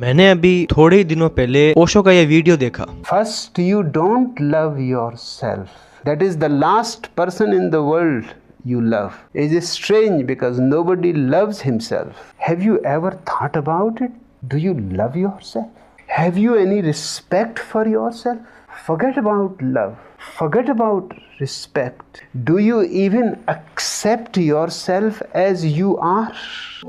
मैंने अभी थोड़े ही दिनों पहले ओशो का ये वीडियो देखा। First, you don't love yourself. That is the last person in the world you love. It is strange because nobody loves himself. Have you ever thought about it? Do you love yourself? Have you any respect for yourself? Forget about love. Forget about respect. Do you even accept yourself as you are?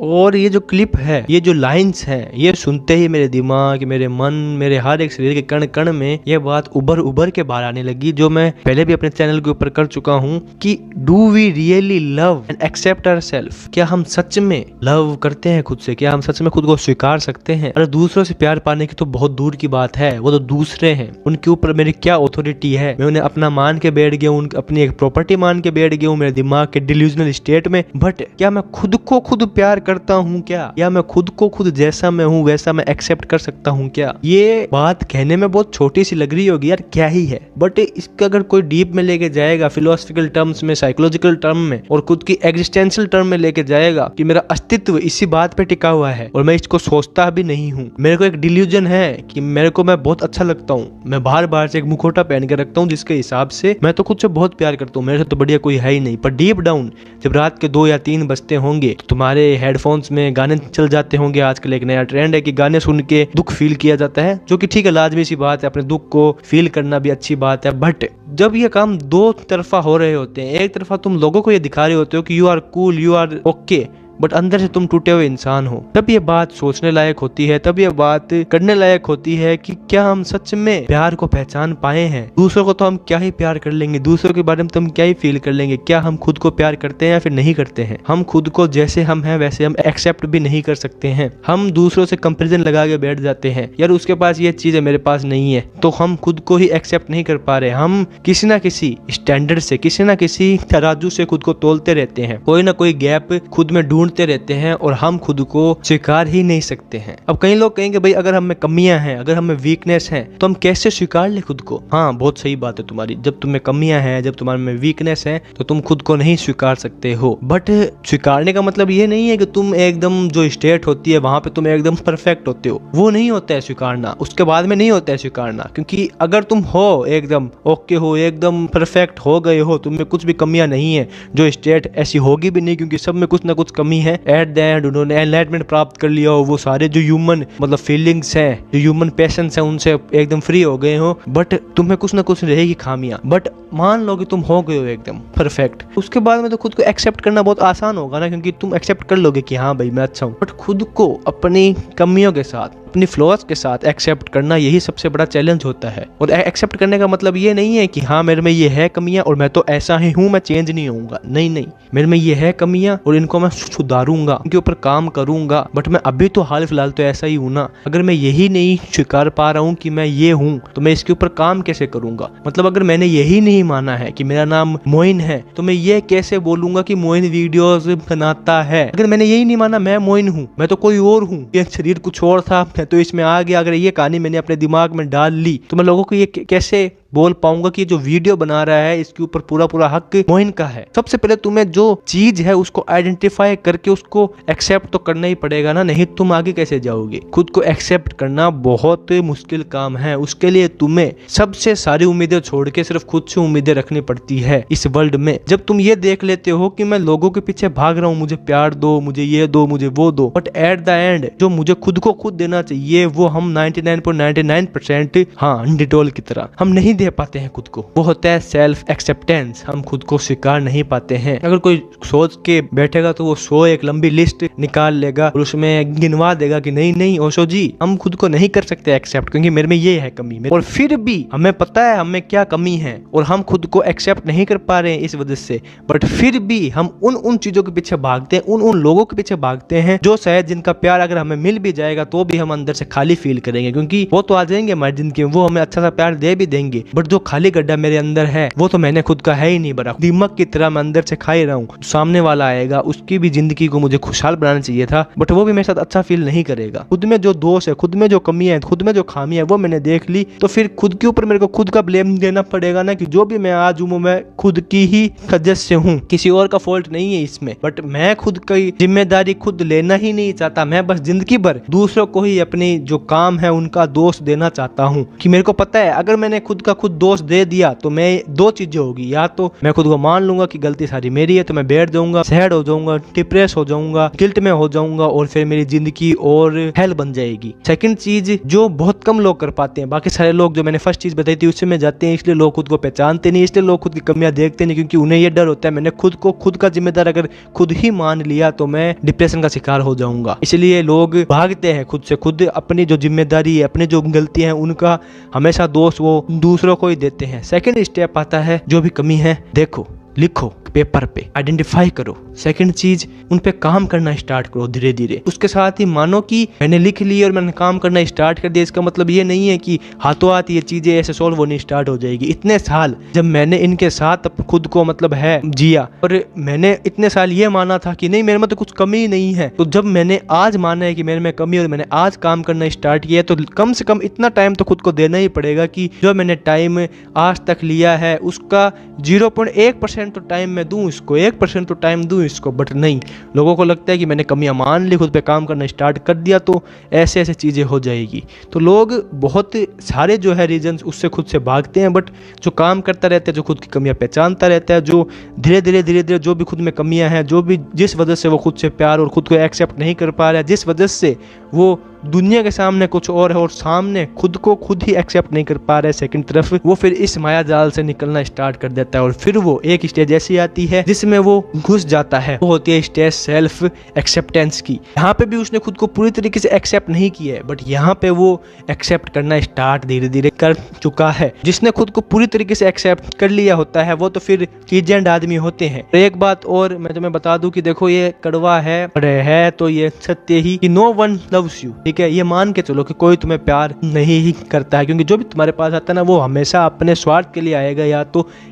और ये जो clip है, ये जो lines हैं, ये सुनते ही मेरे दिमाग, मेरे मन, मेरे हर एक शरीर के कण कण में ये बात उभर उभर के बाहर आने लगी, जो मैं पहले भी अपने चैनल के ऊपर कर चुका हूँ कि do we really love and accept ourselves? क्या हम सच में लव करते हैं खुद से? क्या हम सच में खुद को स्वीकार सकते हैं? अरे दूसरों से प्यार पाने की तो बहुत दूर की बात है, वो तो दूसरे हैं, उनके ऊपर मेरी क्या अथॉरिटी है? मैं उन्हें अपना मान के बैठ गया हूँ, अपनी एक प्रॉपर्टी मान के बैठ गया हूँ मेरे दिमाग के डिल्यूजनल स्टेट में। बट क्या मैं खुद को खुद प्यार करता हूँ क्या? या मैं खुद को खुद जैसा मैं हूँ वैसा मैं एक्सेप्ट कर सकता हूँ क्या? ये बात कहने में बहुत छोटी सी लग रही होगी यार, क्या ही है, बट इसका अगर कोई डीप में लेके जाएगा, फिलोसफिकल टर्म्स में, साइकोलॉजिकल टर्म में और खुद की एग्जिस्टेंशियल टर्म में लेके जाएगा कि मेरा अस्तित्व इसी बात पे टिका हुआ है और मैं इसको सोचता भी नहीं हूँ। मेरे को एक डिल्यूजन है कि मेरे को मैं बहुत अच्छा लगता हूँ, मैं बाहर बाहर से एक मुखौटा पहन के रखता हूँ जिसके हिसाब से मैं तो खुद से बहुत प्यार करता हूँ, मेरे से तो बढ़िया कोई है ही नहीं। पर डीप डाउन जब रात के 2 या 3 बजते होंगे तो तुम्हारे हेडफोन्स में गाने चल जाते होंगे। आजकल एक नया ट्रेंड है कि गाने सुन के दुख फील किया जाता है, जो कि ठीक है, लाजमी सी बात है, अपने दुख को फील करना भी अच्छी बात है। बट जब ये काम 2 तरफा हो रहे होते हैं, एक तरफा तुम लोगों को ये दिखा रहे होते हो कि you are cool, you are okay, but अंदर से तुम टूटे हुए इंसान हो, तब ये बात सोचने लायक होती है, तब ये बात करने लायक होती है कि क्या हम सच में प्यार को पहचान पाए हैं? दूसरों को तो हम क्या ही प्यार कर लेंगे, दूसरों के बारे में तो हम क्या ही फील कर लेंगे, क्या हम खुद को प्यार करते हैं या फिर नहीं करते हैं? हम खुद को जैसे हम हैं वैसे हम एक्सेप्ट भी नहीं कर सकते हैं। हम दूसरों से कंपेरिजन लगा के बैठ जाते हैं, यार उसके पास ये चीज है मेरे पास नहीं है, तो हम खुद को ही एक्सेप्ट नहीं कर पा रहे। हम किसी ना किसी स्टैंडर्ड से, किसी ना किसी तराजू से खुद को तोलते रहते हैं, कोई ना कोई गैप खुद में ढूंढते रहते हैं और हम खुद को स्वीकार ही नहीं सकते हैं। अब कई लोग कहेंगे भाई अगर हमें कमियां हैं, अगर हमें वीकनेस है तो हम कैसे स्वीकार ले खुद को? हाँ, बहुत सही बात है तुम्हारी, जब तुम्हें कमियां हैं, जब तुम्हारे में वीकनेस है तो तुम खुद को नहीं स्वीकार सकते हो। बट स्वीकारने का मतलब ये नहीं है कि तुम एकदम जो स्टेट होती है वहां पे तुम एकदम परफेक्ट होते हो, वो नहीं होता है स्वीकारना, उसके बाद में नहीं होता है स्वीकारना। क्योंकि अगर तुम हो एकदम ओके हो, एकदम परफेक्ट हो गए हो, तुम में कुछ भी कमियां नहीं है, जो स्टेट ऐसी होगी भी नहीं क्योंकि सब में कुछ ना कुछ कमी है, एट द एंड उन्होंने एनलाइटमेंट प्राप्त कर लिया हो, वो सारे जो ह्यूमन मतलब फीलिंग्स हैं, जो ह्यूमन पैशंस हैं, उनसे एकदम फ्री हो गए हो, बट तुम्हें कुछ ना कुछ रहेगी खामियां। बट मान लो कि तुम हो गए हो एकदम परफेक्ट, उसके बाद में तो खुद को एक्सेप्ट करना बहुत आसान होगा ना, क्योंकि तुम एक्सेप्ट कर लोगे कि हाँ भाई मैं अच्छा हूँ। बट खुद को अपनी कमियों के साथ, अपनी फ्लॉज के साथ एक्सेप्ट करना, यही सबसे बड़ा चैलेंज होता है। और एक्सेप्ट करने का मतलब ये नहीं है कि हाँ मेरे में ये है कमियां और मैं तो ऐसा ही हूँ, मैं चेंज नहीं होऊंगा। नहीं नहीं, मेरे में ये है कमियां और इनको मैं सुधारूंगा, इनके ऊपर काम करूंगा, बट मैं अभी तो हाल फिलहाल तो ऐसा ही हूँ ना। अगर मैं यही नहीं स्वीकार पा रहा हूँ कि मैं ये हूँ तो मैं इसके ऊपर काम कैसे करूंगा? मतलब अगर मैंने यही नहीं माना है कि मेरा नाम मोइन है तो मैं ये कैसे बोलूंगा कि मोइन वीडियोस बनाता है? अगर मैंने यही नहीं माना मैं मोइन हूँ, मैं तो कोई और हूँ, ये शरीर कुछ और था तो इसमें आ गया, अगर ये कहानी मैंने अपने दिमाग में डाल ली तो मैं लोगों को ये कैसे बोल पाऊंगा कि जो वीडियो बना रहा है इसके ऊपर पूरा पूरा हक मोइन का है? सबसे पहले तुम्हें जो चीज है उसको आइडेंटिफाई करके उसको एक्सेप्ट तो करना ही पड़ेगा ना, नहीं तुम आगे कैसे जाओगे? खुद को एक्सेप्ट करना बहुत मुश्किल काम है, उसके लिए तुम्हें सबसे सारी उम्मीदें छोड़ के सिर्फ खुद से उम्मीदें रखनी पड़ती है इस वर्ल्ड में। जब तुम ये देख लेते हो कि मैं लोगों के पीछे भाग रहा हूँ, मुझे प्यार दो, मुझे ये दो, मुझे वो दो, बट एट द एंड जो मुझे खुद को खुद देना चाहिए वो हम 99.99% हाँ डिटोल की तरह हम नहीं दे पाते हैं खुद को। वो होता है सेल्फ एक्सेप्टेंस, हम खुद को स्वीकार नहीं पाते हैं। अगर कोई सोच के बैठेगा तो वो 100 एक लंबी लिस्ट निकाल लेगा और उसमें गिनवा देगा कि नहीं नहीं ओशो जी हम खुद को नहीं कर सकते एक्सेप्ट क्योंकि मेरे में ये है कमी, और फिर भी हमें पता है हमें क्या कमी है और हम खुद को एक्सेप्ट नहीं कर पा रहे हैं इस वजह से। बट फिर भी हम उन चीजों के पीछे भागते हैं, उन लोगों के पीछे भागते हैं जो शायद जिनका प्यार अगर हमें मिल भी जाएगा तो भी हम अंदर से खाली फील करेंगे, क्योंकि वो तो आ जाएंगे हमारी जिंदगी में, वो हमें अच्छा सा प्यार दे भी देंगे बट जो खाली गड्ढा मेरे अंदर है वो तो मैंने खुद का है ही नहीं भरा। दीमक की तरह मैं अंदर से खा ही रहा हूँ। सामने वाला आएगा, उसकी भी जिंदगी को मुझे खुशहाल बनाना चाहिए था, बट वो भी मेरे साथ अच्छा फील नहीं करेगा। खुद में जो दोष है, खुद में जो कमियां है, खुद में जो खामियां है वो मैंने देख ली, तो फिर खुद के ऊपर मेरे को खुद का ब्लेम देना पड़ेगा ना कि जो भी मैं आज हूँ मैं खुद की ही सदस्य हूँ, किसी और का फॉल्ट नहीं है इसमें। बट मैं खुद की जिम्मेदारी खुद लेना ही नहीं चाहता। मैं बस जिंदगी भर दूसरों को ही अपनी जो काम है उनका दोष देना चाहता हूँ कि मेरे को पता है अगर मैंने खुद का खुद दोष दे दिया तो मैं दो चीजें होगी, या तो मैं खुद को मान लूंगा कि गलती सारी मेरी है तो मैं बैठ जाऊंगा, सैड हो जाऊंगा, डिप्रेस हो जाऊंगा, गिल्ट में हो जाऊंगा और फिर मेरी जिंदगी और हेल बन जाएगी। सेकंड चीज जो बहुत कम लोग कर पाते हैं, बाकी सारे लोग जो मैंने फर्स्ट चीज बताई थी उससे में जाते हैं, इसलिए लोग खुद को पहचानते नहीं, इसलिए लोग खुद की कमियां देखते नहीं, क्योंकि उन्हें ये डर होता है मैंने खुद को खुद का जिम्मेदार अगर खुद ही मान लिया तो मैं डिप्रेशन का शिकार हो जाऊंगा। इसलिए लोग भागते हैं खुद से, खुद अपनी जो जिम्मेदारी है, अपनी जो गलती है उनका हमेशा दोष वो दूसरों को ही देते हैं। सेकंड स्टेप आता है जो भी कमी है देखो, लिखो पेपर पे, आइडेंटिफाई करो। सेकंड चीज उन पे काम करना स्टार्ट करो धीरे धीरे। उसके साथ ही मानो कि मैंने लिख ली और मैंने काम करना स्टार्ट कर दिया, इसका मतलब ये नहीं है कि हाथों हाथ ये चीजें ऐसे सॉल्व होनी स्टार्ट हो जाएगी। इतने साल जब मैंने इनके साथ खुद को मतलब है जिया और मैंने इतने साल ये माना था कि नहीं मेरे में तो कुछ कमी नहीं है, तो जब मैंने आज माना है कि मेरे में कमी और मैंने आज काम करना स्टार्ट किया तो कम से कम इतना टाइम तो खुद को देना ही पड़ेगा कि जो मैंने टाइम आज तक लिया है उसका 0.1% तो टाइम मैं दूं इसको, 1% तो टाइम दूं इसको। बट नहीं, लोगों को लगता है कि मैंने कमियां मान ली, खुद पे काम करना स्टार्ट कर दिया तो ऐसे ऐसे चीज़ें हो जाएगी। तो लोग बहुत सारे जो है रीजंस उससे खुद से भागते हैं, बट जो काम करता रहता है, जो खुद की कमियां पहचानता रहता है, जो धीरे धीरे जो भी खुद में कमियां हैं, जो भी जिस वजह से वो खुद से प्यार और खुद को एक्सेप्ट नहीं कर पा रहा है, जिस वजह से वो दुनिया के सामने कुछ और है और सामने खुद को खुद ही एक्सेप्ट नहीं कर पा रहे सेकंड तरफ, वो फिर इस माया जाल से निकलना स्टार्ट कर देता है। और फिर वो एक स्टेज ऐसी आती है जिसमें वो घुस जाता है, वो होती है स्टेज सेल्फ एक्सेप्टेंस की। यहाँ पे भी उसने खुद को पूरी तरीके से एक्सेप्ट नहीं किया है, बट यहाँ पे वो एक्सेप्ट करना स्टार्ट धीरे धीरे कर चुका है। जिसने खुद को पूरी तरीके से एक्सेप्ट कर लिया होता है वो तो फिर लीजेंड आदमी होते हैं। एक बात और मैं तुम्हें बता दूं कि देखो ये कड़वा है तो ये सत्य ही कि नो वन लव्स यू, ठीक है। ये मान के चलो कि कोई तुम्हें प्यार नहीं ही करता है, क्योंकि जो भी तुम्हारे पास आता है ना वो हमेशा अपने स्वार्थ के लिए आएगा,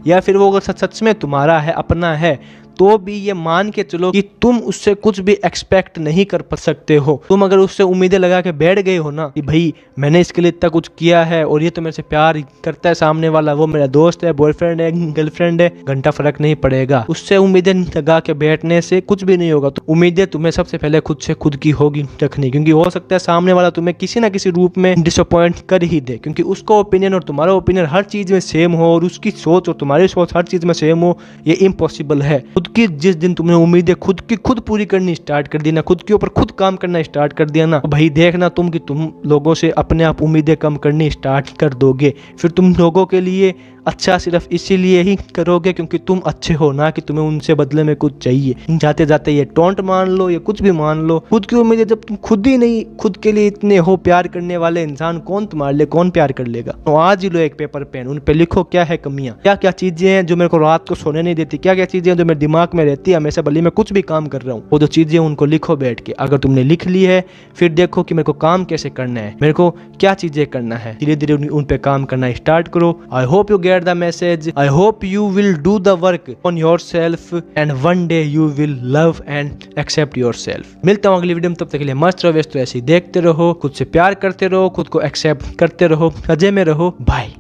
या फिर वो अगर सच में तुम्हारा है, अपना है, तो भी ये मान के चलो कि तुम उससे कुछ भी एक्सपेक्ट नहीं कर सकते हो। तुम अगर उससे उम्मीदें लगा के बैठ गए हो ना कि भाई मैंने इसके लिए इतना कुछ किया है और ये तो मेरे से प्यार करता है सामने वाला, वो मेरा दोस्त है, बॉयफ्रेंड है, गर्लफ्रेंड है, घंटा फर्क नहीं पड़ेगा। उससे उम्मीदें लगा के बैठने से कुछ भी नहीं होगा। तो उम्मीदें तुम्हें सबसे पहले खुद से खुद की होगी रखनी, क्योंकि हो सकता है सामने वाला तुम्हें किसी ना किसी रूप में डिसअपॉइंट कर ही दे, क्योंकि उसका ओपिनियन और तुम्हारा ओपिनियन हर चीज में सेम हो और उसकी सोच और तुम्हारी सोच हर चीज में सेम हो, ये इम्पॉसिबल है। कि जिस दिन तुमने उम्मीदें खुद की खुद पूरी करनी स्टार्ट कर दी ना, खुद के ऊपर खुद काम करना स्टार्ट कर दिया ना, तो भाई देखना तुम कि तुम लोगों से अपने आप उम्मीदें कम करनी स्टार्ट कर दोगे। फिर तुम लोगों के लिए अच्छा सिर्फ इसीलिए ही करोगे क्योंकि तुम अच्छे हो, ना कि तुम्हें उनसे बदले में कुछ चाहिए। जाते जाते ये टोंट मान लो या कुछ भी मान लो, खुद की उम्मीदें जब तुम खुद ही नहीं खुद के लिए इतने हो प्यार करने वाले इंसान, कौन तुम्हारे लिए कौन प्यार कर लेगा। तो आज ही लो एक पेपर पेन, उन पे लिखो क्या है कमियां, क्या क्या चीजें हैं जो मेरे को रात को सोने नहीं देती, क्या क्या चीजें हैं जो मेरे दिमाग में रहती है हमेशा भले मैं कुछ भी काम कर रहा हूँ, वो जो चीजें उनको लिखो बैठ के। अगर तुमने लिख ली है फिर देखो कि मेरे को काम कैसे करना है, मेरे को क्या चीजें करना है, धीरे धीरे उन पे काम करना स्टार्ट करो। I hope you get the message. I hope you will do the work on yourself and one day you will love and accept yourself। मिलता हूँ अगली वीडियो में, तब तक के लिए मस्त रहो, व्यस्त ऐसे ही देखते रहो, खुद से प्यार करते रहो, खुद को एक्सेप्ट करते रहो, मजे में रहो, बाय।